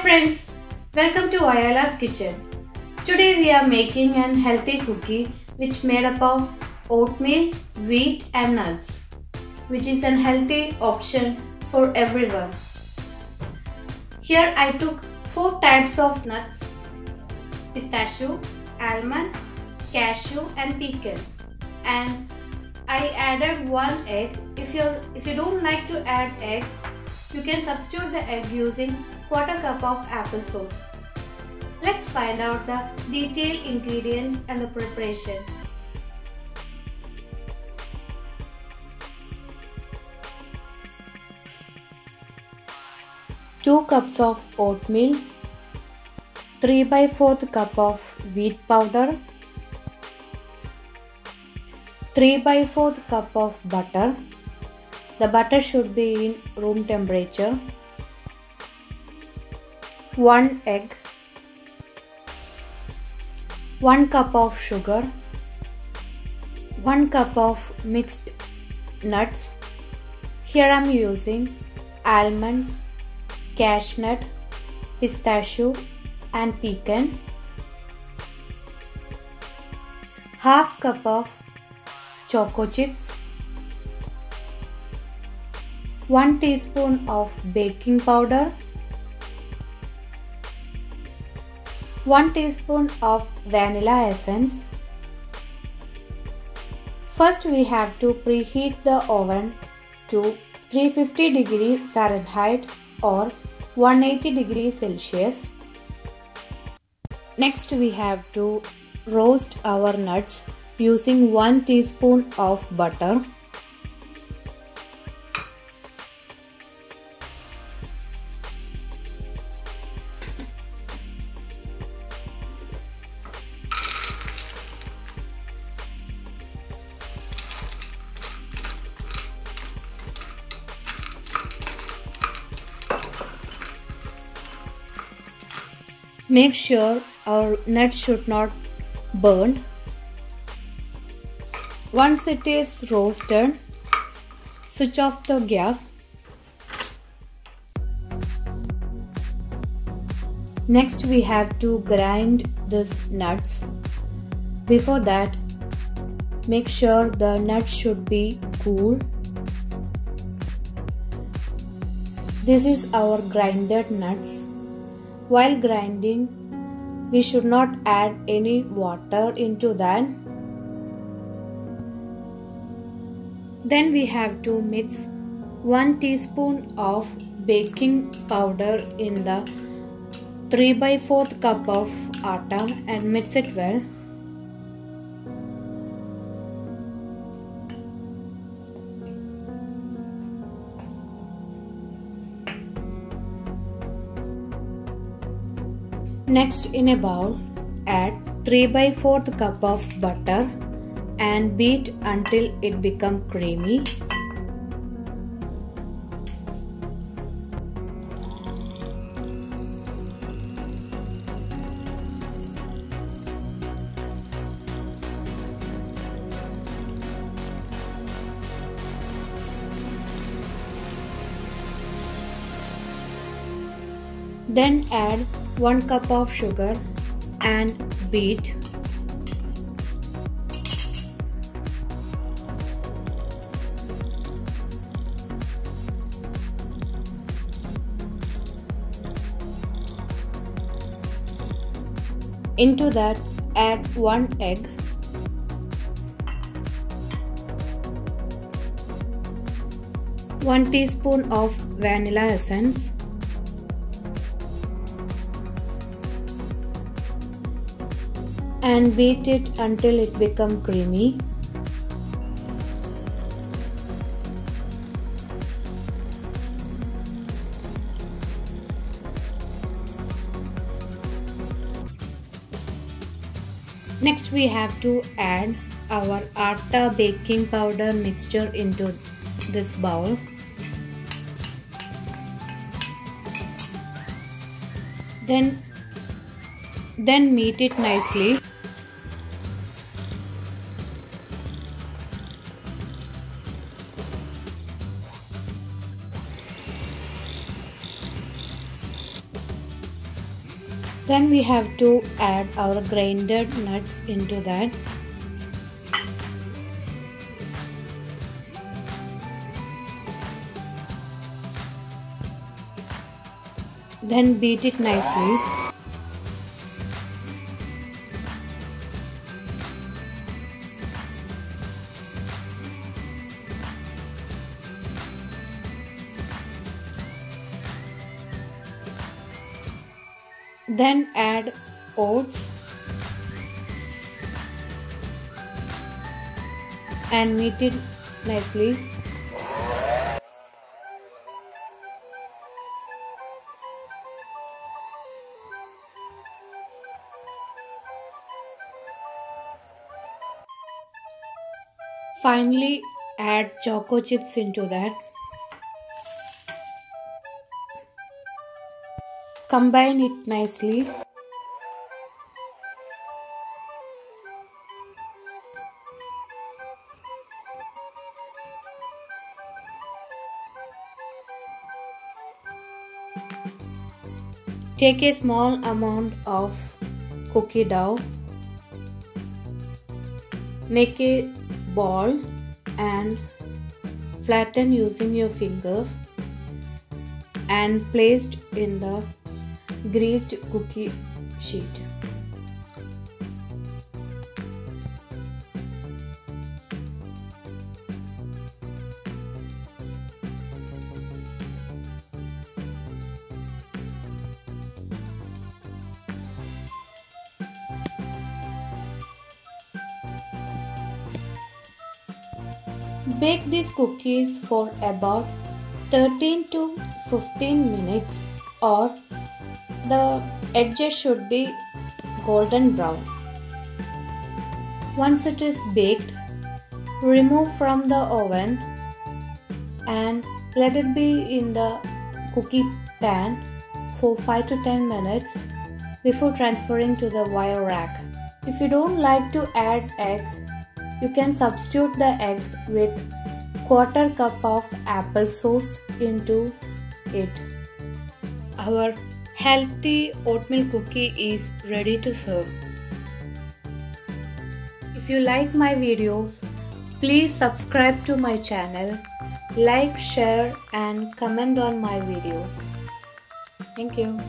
friends, welcome to Vayolas kitchen. Today we are making an healthy cookie which made up of oatmeal, wheat and nuts, which is an healthy option for everyone. Here I took 4 types of nuts: pistachio, almond, cashew and pecan, and I added 1 egg. If you don't like to add egg, you can substitute the egg using 1/4 cup of applesauce. Let's find out the detailed ingredients and the preparation. Two cups of oatmeal, 3/4 cup of wheat powder, 3/4 cup of butter. The butter should be in room temperature. 1 egg, 1 cup of sugar, 1 cup of mixed nuts. Here I am using almonds, cashew, pistachio and pecan. Half cup of choco chips, 1 teaspoon of baking powder, 1 teaspoon of vanilla essence. First we have to preheat the oven to 350 degree Fahrenheit or 180 degree Celsius. Next we have to roast our nuts using 1 teaspoon of butter. Make sure our nuts should not burn. Once it is roasted, switch off the gas. Next we have to grind these nuts. Before that, make sure the nuts should be cool. This is our grinded nuts. While grinding, we should not add any water into that. Then we have to mix 1 teaspoon of baking powder in the 3/4 cup of atta and mix it well. Next, in a bowl, add 3/4 cup of butter and beat until it becomes creamy. Then add 1 cup of sugar and beat. Into that add 1 egg. One teaspoon of vanilla essence. And beat it until it becomes creamy. Next we have to add our atta baking powder mixture into this bowl. Then knead it nicely. Then we have to add our grinded nuts into that. Then beat it nicely. Then add oats and knead it nicely. Finally, add choco chips into that. Combine it nicely. Take a small amount of cookie dough. Make a ball and flatten using your fingers and placed in the greased cookie sheet. Bake these cookies for about 13 to 15 minutes, or the edges should be golden brown. Once it is baked, remove from the oven and let it be in the cookie pan for 5 to 10 minutes before transferring to the wire rack. If you don't like to add egg, you can substitute the egg with quarter cup of apple sauce into it. Our healthy oatmeal cookie is ready to serve. If you like my videos, please subscribe to my channel, like, share and comment on my videos. Thank you.